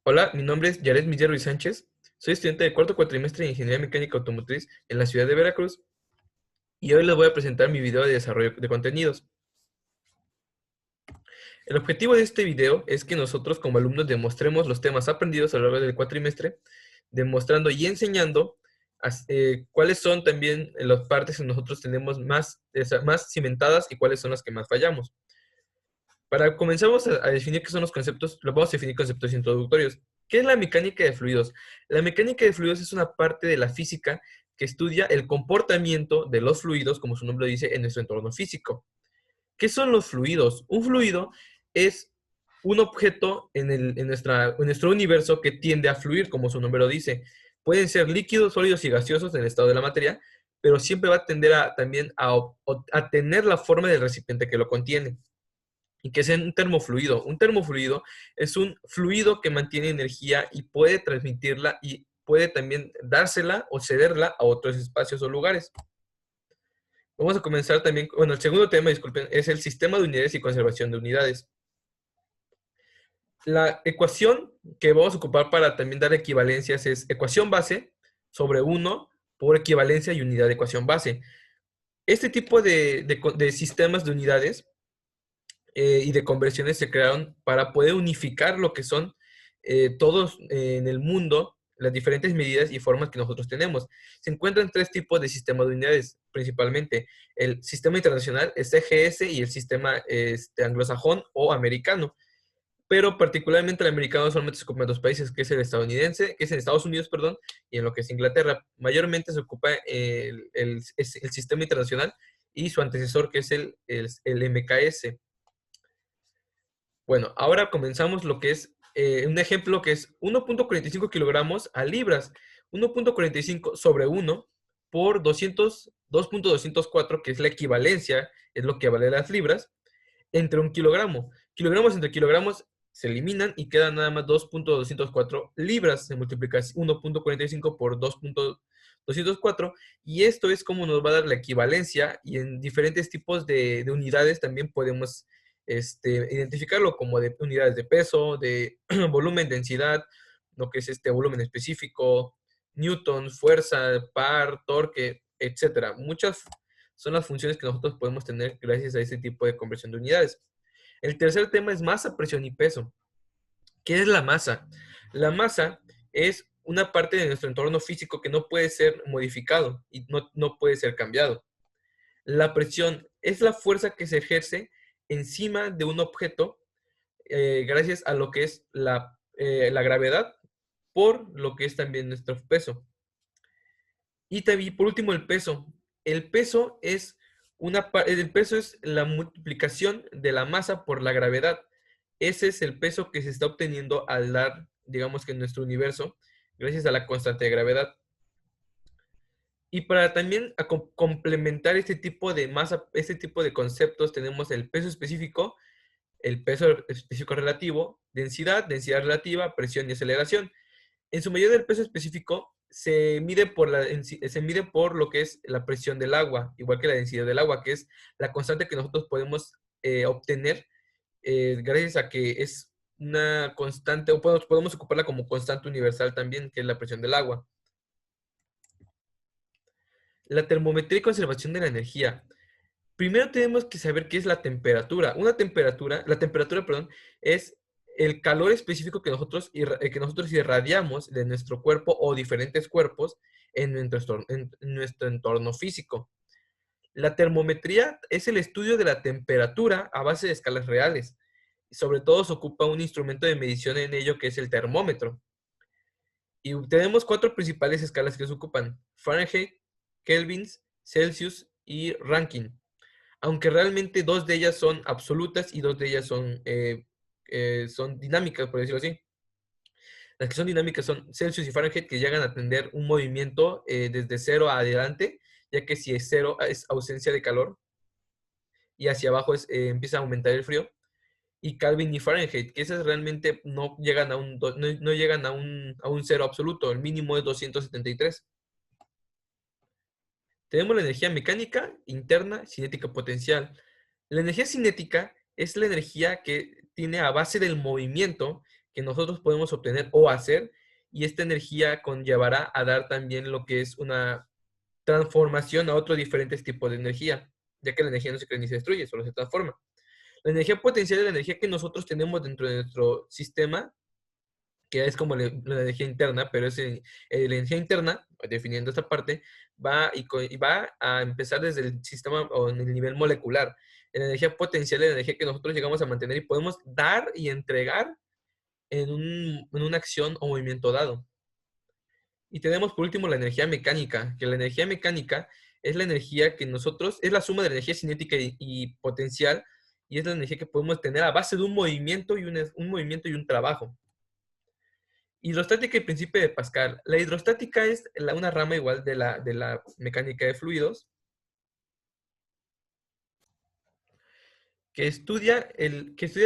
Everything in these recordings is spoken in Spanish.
Hola, mi nombre es Yaret Miller Ruiz Sánchez. Soy estudiante de cuarto cuatrimestre de Ingeniería Mecánica Automotriz en la ciudad de Veracruz y hoy les voy a presentar mi video de desarrollo de contenidos. El objetivo de este video es que nosotros como alumnos demostremos los temas aprendidos a lo largo del cuatrimestre, demostrando y enseñando cuáles son también las partes que nosotros tenemos más cimentadas y cuáles son las que más fallamos. Para comenzamos a definir qué son los conceptos, los vamos a definir conceptos introductorios. ¿Qué es la mecánica de fluidos? La mecánica de fluidos es una parte de la física que estudia el comportamiento de los fluidos, como su nombre dice, en nuestro entorno físico. ¿Qué son los fluidos? Un fluido es un objeto en nuestro universo que tiende a fluir, como su nombre lo dice. Pueden ser líquidos, sólidos y gaseosos en el estado de la materia, pero siempre va a tender también a tener la forma del recipiente que lo contiene. ¿Y qué es un termofluido? Un termofluido es un fluido que mantiene energía y puede transmitirla y puede también dársela o cederla a otros espacios o lugares. Vamos a comenzar también, bueno, el segundo tema, disculpen, es el sistema de unidades y conservación de unidades. La ecuación que vamos a ocupar para también dar equivalencias es ecuación base sobre 1 por equivalencia y unidad de ecuación base. Este tipo de sistemas de unidades y de conversiones se crearon para poder unificar lo que son todos en el mundo, las diferentes medidas y formas que nosotros tenemos. Se encuentran tres tipos de sistemas de unidades, principalmente el sistema internacional, el CGS, y el sistema anglosajón o americano. Pero particularmente el americano solamente se ocupa en dos países, que es el estadounidense, que es en Estados Unidos, perdón, y en lo que es Inglaterra. Mayormente se ocupa el sistema internacional y su antecesor, que es el MKS. Bueno, ahora comenzamos lo que es un ejemplo que es 1.45 kilogramos a libras. 1.45 sobre 1 por 2.204, que es la equivalencia, es lo que vale las libras, entre un kilogramo. Kilogramos entre kilogramos se eliminan y quedan nada más 2.204 libras. Se multiplica 1.45 por 2.204 y esto es como nos va a dar la equivalencia, y en diferentes tipos de unidades también podemos identificarlo como de unidades de peso, de volumen, densidad, lo que es volumen específico, newton, fuerza, par, torque, etcétera. Muchas son las funciones que nosotros podemos tener gracias a ese tipo de conversión de unidades. El tercer tema es masa, presión y peso. ¿Qué es la masa? La masa es una parte de nuestro entorno físico que no puede ser modificado y no puede ser cambiado. La presión es la fuerza que se ejerce encima de un objeto gracias a lo que es la gravedad por lo que es también nuestro peso. Y también, por último, el peso. El peso es el peso es la multiplicación de la masa por la gravedad. Ese es el peso que se está obteniendo al dar, digamos que en nuestro universo, gracias a la constante de gravedad. Y para también complementar este tipo de masa, este tipo de conceptos, tenemos el peso específico relativo, densidad, densidad relativa, presión y aceleración. En su medida del peso específico se mide por lo que es la presión del agua, igual que la densidad del agua, que es la constante que nosotros podemos obtener gracias a que es una constante, o podemos ocuparla como constante universal también, que es la presión del agua. La termometría y conservación de la energía. Primero tenemos que saber qué es la temperatura. La temperatura, perdón, es el calor específico que nosotros irradiamos de nuestro cuerpo o diferentes cuerpos en nuestro entorno físico. La termometría es el estudio de la temperatura a base de escalas reales. Sobre todo se ocupa un instrumento de medición en ello que es el termómetro. Y tenemos cuatro principales escalas que se ocupan: Fahrenheit, Kelvins, Celsius y Rankine. Aunque realmente dos de ellas son absolutas y dos de ellas son dinámicas, por decirlo así. Las que son dinámicas son Celsius y Fahrenheit, que llegan a tener un movimiento desde cero adelante, ya que si es cero es ausencia de calor y hacia abajo empieza a aumentar el frío. Y Kelvin y Fahrenheit, que esas realmente no llegan no llegan a un cero absoluto, el mínimo es 273. Tenemos la energía mecánica interna, cinética potencial. La energía cinética es la energía que tiene a base del movimiento, que nosotros podemos obtener o hacer, y esta energía conllevará a dar también lo que es una transformación a otros diferentes tipos de energía, ya que la energía no se crea ni se destruye, solo se transforma. La energía potencial es la energía que nosotros tenemos dentro de nuestro sistema, que es como la energía interna, pero la energía interna, definiendo esta parte, y va a empezar desde el sistema o en el nivel molecular. La energía potencial es la energía que nosotros llegamos a mantener y podemos dar y entregar en una acción o movimiento dado. Y tenemos por último la energía mecánica, que la energía mecánica es la energía que nosotros, es la suma de la energía cinética y potencial, y es la energía que podemos tener a base de un movimiento un movimiento y un trabajo. Hidrostática y principio de Pascal. La hidrostática es una rama igual de la mecánica de fluidos, que estudia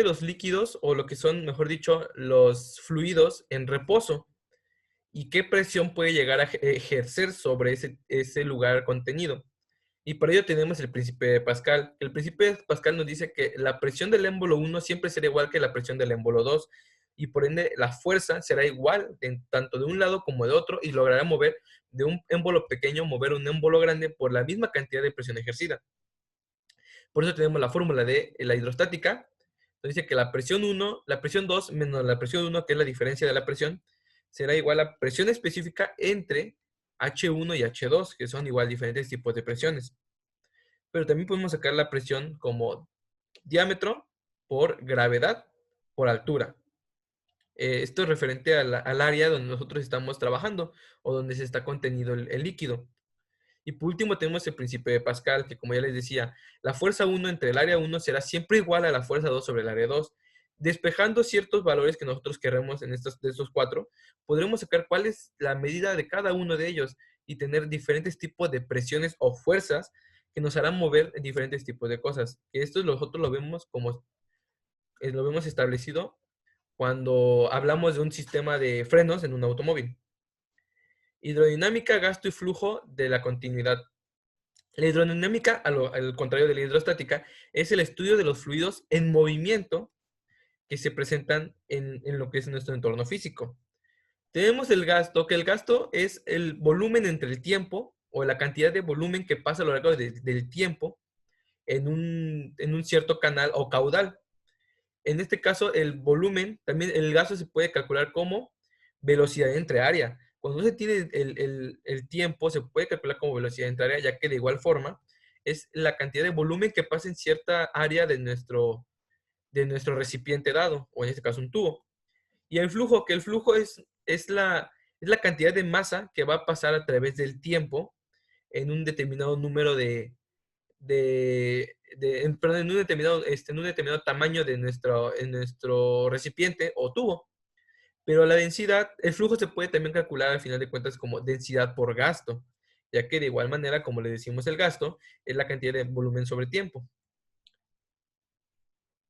los líquidos, o lo que son, mejor dicho, los fluidos en reposo, y qué presión puede llegar a ejercer sobre ese lugar contenido. Y para ello tenemos el principio de Pascal. El principio de Pascal nos dice que la presión del émbolo 1 siempre será igual que la presión del émbolo 2, y por ende la fuerza será igual tanto de un lado como de otro, y logrará mover de un émbolo pequeño, mover un émbolo grande por la misma cantidad de presión ejercida. Por eso tenemos la fórmula de la hidrostática. Nos dice que la presión 1, la presión 2 menos la presión 1, que es la diferencia de la presión, será igual a presión específica entre H1 y H2, que son igual diferentes tipos de presiones. Pero también podemos sacar la presión como diámetro por gravedad por altura. Esto es referente al área donde nosotros estamos trabajando o donde se está contenido el líquido. Y por último tenemos el principio de Pascal, que como ya les decía, la fuerza 1 entre el área 1 será siempre igual a la fuerza 2 sobre el área 2. Despejando ciertos valores que nosotros queremos de estos cuatro, podremos sacar cuál es la medida de cada uno de ellos y tener diferentes tipos de presiones o fuerzas que nos harán mover diferentes tipos de cosas. Que esto nosotros lo vemos establecido cuando hablamos de un sistema de frenos en un automóvil. Hidrodinámica, gasto y flujo de la continuidad. La hidrodinámica, al contrario de la hidrostática, es el estudio de los fluidos en movimiento que se presentan en lo que es nuestro entorno físico. Tenemos el gasto, que el gasto es el volumen entre el tiempo, o la cantidad de volumen que pasa a lo largo del tiempo en un cierto canal o caudal. En este caso, el volumen, también el gasto se puede calcular como velocidad entre área. Cuando se tiene el tiempo, se puede calcular como velocidad entre área, ya que de igual forma es la cantidad de volumen que pasa en cierta área de nuestro recipiente dado, o en este caso un tubo. Y el flujo, que el flujo es la cantidad de masa que va a pasar a través del tiempo en un determinado número perdón, en un determinado tamaño en nuestro recipiente o tubo. Pero la densidad, el flujo se puede también calcular al final de cuentas como densidad por gasto, ya que de igual manera, como le decimos, el gasto es la cantidad de volumen sobre tiempo.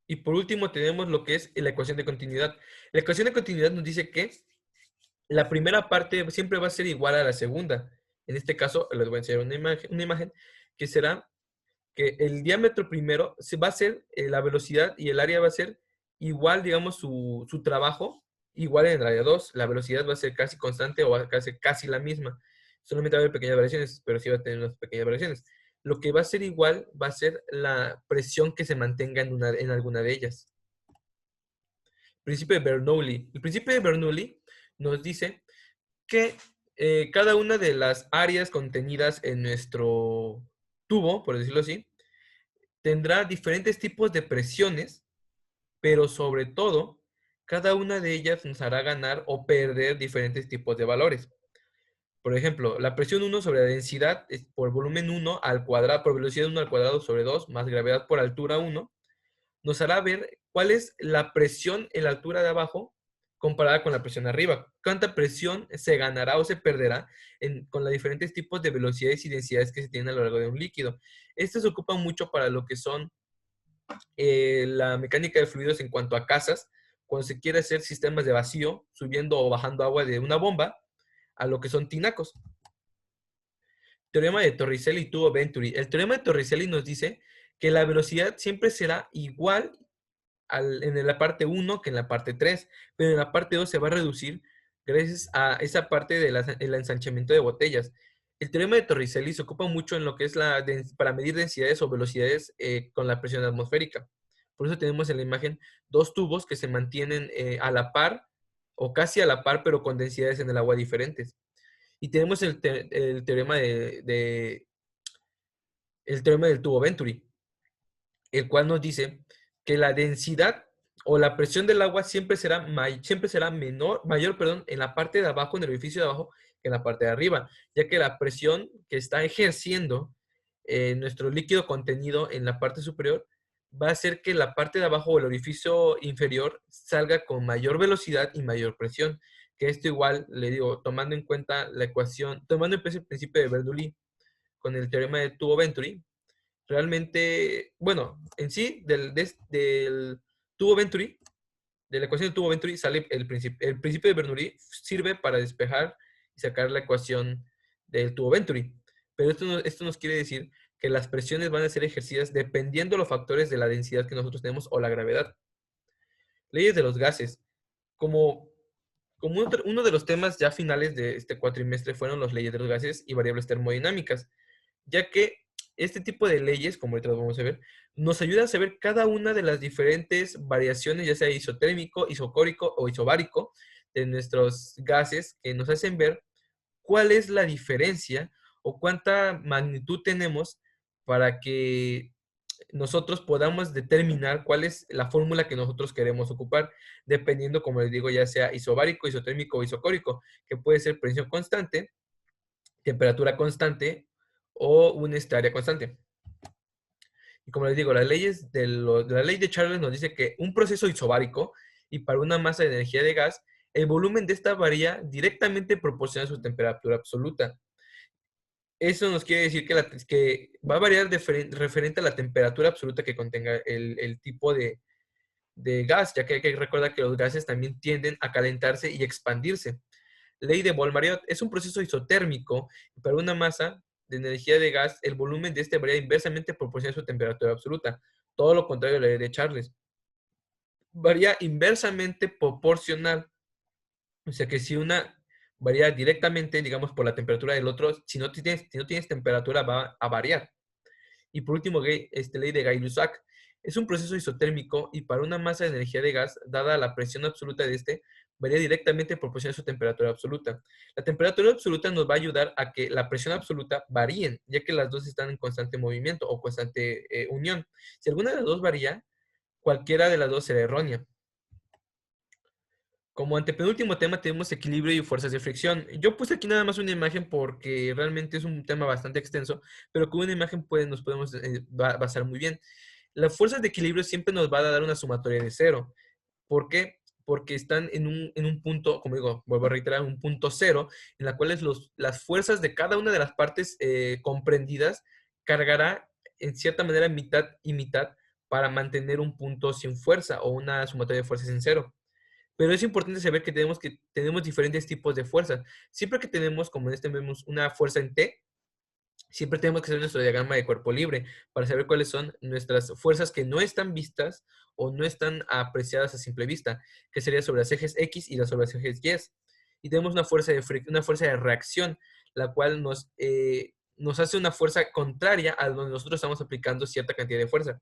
Y por último tenemos lo que es la ecuación de continuidad. La ecuación de continuidad nos dice que la primera parte siempre va a ser igual a la segunda. En este caso, les voy a enseñar una imagen que será que el diámetro primero se va a ser la velocidad, y el área va a ser igual, digamos, su trabajo, igual en el área 2. La velocidad va a ser casi constante o va a ser casi la misma. Solamente va a haber pequeñas variaciones, pero sí va a tener unas pequeñas variaciones. Lo que va a ser igual va a ser la presión que se mantenga en alguna de ellas. Principio de Bernoulli. El principio de Bernoulli nos dice que cada una de las áreas contenidas en nuestro tubo, por decirlo así, tendrá diferentes tipos de presiones, pero sobre todo, cada una de ellas nos hará ganar o perder diferentes tipos de valores. Por ejemplo, la presión 1 sobre la densidad es por volumen 1 al cuadrado, por velocidad 1 al cuadrado sobre 2, más gravedad por altura 1, nos hará ver cuál es la presión en la altura de abajo comparada con la presión arriba. Cuánta presión se ganará o se perderá con los diferentes tipos de velocidades y densidades que se tienen a lo largo de un líquido. Esto se ocupa mucho para lo que son la mecánica de fluidos en cuanto a casas, cuando se quiere hacer sistemas de vacío, subiendo o bajando agua de una bomba, a lo que son tinacos. Teorema de Torricelli y tubo Venturi. El teorema de Torricelli nos dice que la velocidad siempre será igual en la parte 1 que en la parte 3, pero en la parte 2 se va a reducir gracias a esa parte del ensanchamiento de botellas. El teorema de Torricelli se ocupa mucho en lo que es para medir densidades o velocidades con la presión atmosférica. Por eso tenemos en la imagen dos tubos que se mantienen a la par o casi a la par, pero con densidades en el agua diferentes. Y tenemos el teorema el teorema del tubo Venturi, el cual nos dice que la densidad o la presión del agua siempre será mayor, perdón, en la parte de abajo, en el orificio de abajo, que en la parte de arriba, ya que la presión que está ejerciendo nuestro líquido contenido en la parte superior va a hacer que la parte de abajo o el orificio inferior salga con mayor velocidad y mayor presión. Que esto igual, le digo, tomando en cuenta la ecuación, tomando en cuenta el principio de Bernoulli con el teorema de tubo Venturi, realmente, bueno, en sí, del tubo Venturi, de la ecuación del tubo Venturi, sale el principio de Bernoulli sirve para despejar y sacar la ecuación del tubo Venturi. Pero esto nos quiere decir que las presiones van a ser ejercidas dependiendo de los factores de la densidad que nosotros tenemos o la gravedad. Leyes de los gases. Como, uno de los temas ya finales de este cuatrimestre fueron las leyes de los gases y variables termodinámicas, ya que este tipo de leyes, como ahorita lo vamos a ver, nos ayudan a saber cada una de las diferentes variaciones, ya sea isotérmico, isocórico o isobárico, de nuestros gases, que nos hacen ver cuál es la diferencia o cuánta magnitud tenemos para que nosotros podamos determinar cuál es la fórmula que nosotros queremos ocupar, dependiendo, como les digo, ya sea isobárico, isotérmico o isocórico, que puede ser presión constante, temperatura constante o un área constante. Y como les digo, las leyes de la ley de Charles nos dice que un proceso isobárico y para una masa de energía de gas, el volumen de esta varía directamente proporcional a su temperatura absoluta. Eso nos quiere decir que va a variar referente a la temperatura absoluta que contenga el tipo de gas, ya que hay que recordar que los gases también tienden a calentarse y expandirse. Ley de Bohr-Mariotte es un proceso isotérmico y para una masa de energía de gas, el volumen de este varía inversamente proporcional a su temperatura absoluta. Todo lo contrario de la ley de Charles. Varía inversamente proporcional. O sea que si una varía directamente, digamos, por la temperatura del otro, si no tienes temperatura, va a variar. Y por último, ley de Gay-Lussac. Es un proceso isotérmico y para una masa de energía de gas, dada la presión absoluta de este, varía directamente proporcional a su temperatura absoluta. La temperatura absoluta nos va a ayudar a que la presión absoluta varíen, ya que las dos están en constante movimiento o constante unión. Si alguna de las dos varía, cualquiera de las dos será errónea. Como antepenúltimo tema tenemos equilibrio y fuerzas de fricción. Yo puse aquí nada más una imagen porque realmente es un tema bastante extenso, pero con una imagen nos podemos basar muy bien. Las fuerzas de equilibrio siempre nos va a dar una sumatoria de cero. ¿Por qué? Porque están en un punto, como digo, vuelvo a reiterar, un punto cero, en la cual las fuerzas de cada una de las partes comprendidas cargará en cierta manera mitad y mitad para mantener un punto sin fuerza o una sumatoria de fuerzas en cero. Pero es importante saber que tenemos diferentes tipos de fuerzas. Siempre que tenemos, como en este vemos, una fuerza en T, siempre tenemos que hacer nuestro diagrama de cuerpo libre para saber cuáles son nuestras fuerzas que no están vistas o no están apreciadas a simple vista, que sería sobre las ejes X y sobre las ejes Y. Y tenemos una fuerza de reacción, la cual nos hace una fuerza contraria a donde nosotros estamos aplicando cierta cantidad de fuerza.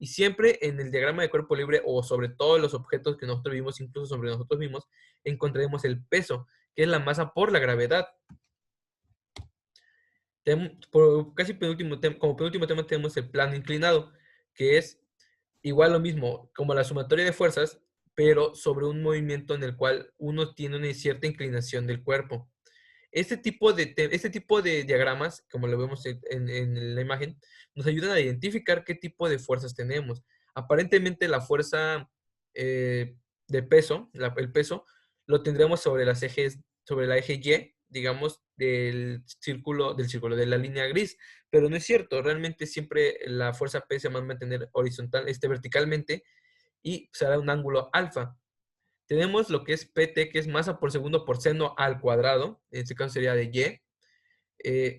Y siempre en el diagrama de cuerpo libre o sobre todos los objetos que nosotros vimos, incluso sobre nosotros mismos, encontraremos el peso, que es la masa por la gravedad. Como penúltimo tema tenemos el plano inclinado, que es igual lo mismo, como la sumatoria de fuerzas, pero sobre un movimiento en el cual uno tiene una cierta inclinación del cuerpo. Este tipo de diagramas, como lo vemos en la imagen, nos ayudan a identificar qué tipo de fuerzas tenemos. Aparentemente la fuerza de peso, el peso, lo tendremos sobre sobre la eje Y, digamos, de la línea gris, pero no es cierto, realmente siempre la fuerza P se va a mantener verticalmente y será un ángulo alfa. Tenemos lo que es PT, que es masa por segundo por seno al cuadrado, en este caso sería de Y,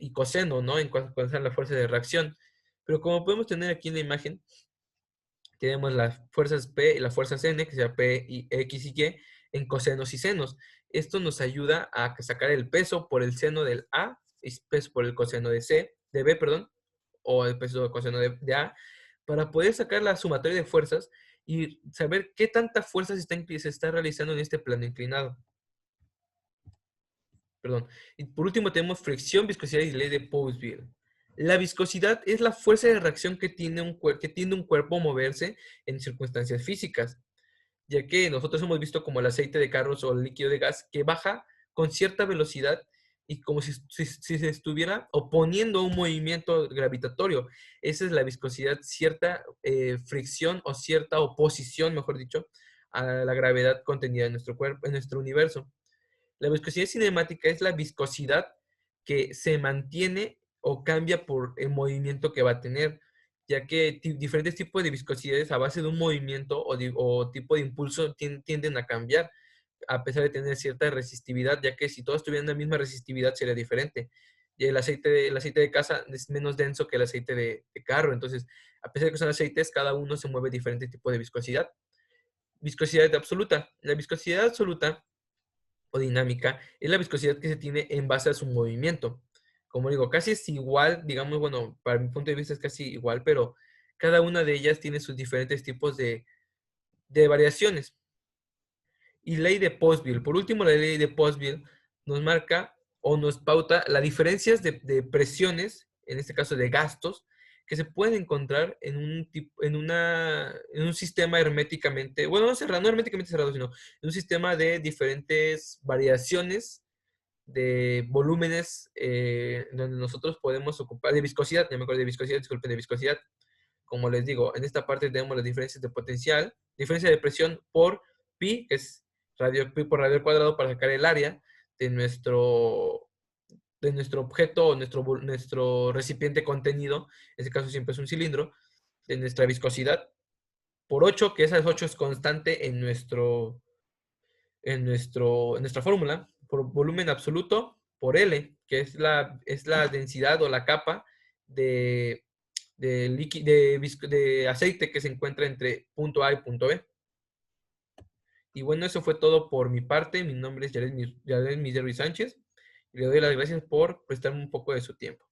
y coseno, ¿no? En cuanto a la fuerza de reacción. Pero como podemos tener aquí en la imagen, Tenemos las fuerzas P y las fuerzas N, que sea P y X y Y, en cosenos y senos. Esto nos ayuda a sacar el peso por el seno del A, y peso por el coseno de C, de B, perdón, o el peso del coseno de A, para poder sacar la sumatoria de fuerzas y saber qué tanta fuerza se está realizando en este plano inclinado. Perdón. Y por último tenemos fricción, viscosidad y ley de Poiseuille. La viscosidad es la fuerza de reacción que tiene un cuerpo a moverse en circunstancias físicas, ya que nosotros hemos visto como el aceite de carros o el líquido de gas que baja con cierta velocidad y como si se estuviera oponiendo a un movimiento gravitatorio. Esa es la viscosidad, cierta fricción o cierta oposición, mejor dicho, a la gravedad contenida en nuestro cuerpo, en nuestro universo. La viscosidad cinemática es la viscosidad que se mantiene o cambia por el movimiento que va a tener, ya que diferentes tipos de viscosidades a base de un movimiento o tipo de impulso tienden a cambiar, a pesar de tener cierta resistividad, ya que si todos tuvieran la misma resistividad sería diferente. Y el aceite de casa es menos denso que el aceite de carro, entonces, a pesar de que son aceites, cada uno se mueve diferente tipo de viscosidad. Viscosidad absoluta. La viscosidad absoluta o dinámica es la viscosidad que se tiene en base a su movimiento. Como digo, casi es igual, digamos, bueno, para mi punto de vista es casi igual, pero cada una de ellas tiene sus diferentes tipos de variaciones. Y ley de Poiseuille. Por último, la ley de Poiseuille nos marca o nos pauta las diferencias de presiones, en este caso de gastos, que se pueden encontrar en un sistema herméticamente, bueno, no cerrado, no herméticamente cerrado, sino en un sistema de diferentes variaciones de volúmenes donde nosotros podemos ocupar, de viscosidad, ya me acuerdo de viscosidad, disculpen, de viscosidad. Como les digo, en esta parte tenemos las diferencias de potencial, diferencia de presión por pi, que es pi por radio al cuadrado, para sacar el área de nuestro objeto o nuestro recipiente contenido, en este caso siempre es un cilindro, de nuestra viscosidad, por 8, que esa 8 es constante en nuestra fórmula, por volumen absoluto, por L, que es la densidad o la capa de aceite que se encuentra entre punto A y punto B. Y bueno, eso fue todo por mi parte. Mi nombre es Yared Miservi Sánchez y le doy las gracias por prestarme un poco de su tiempo.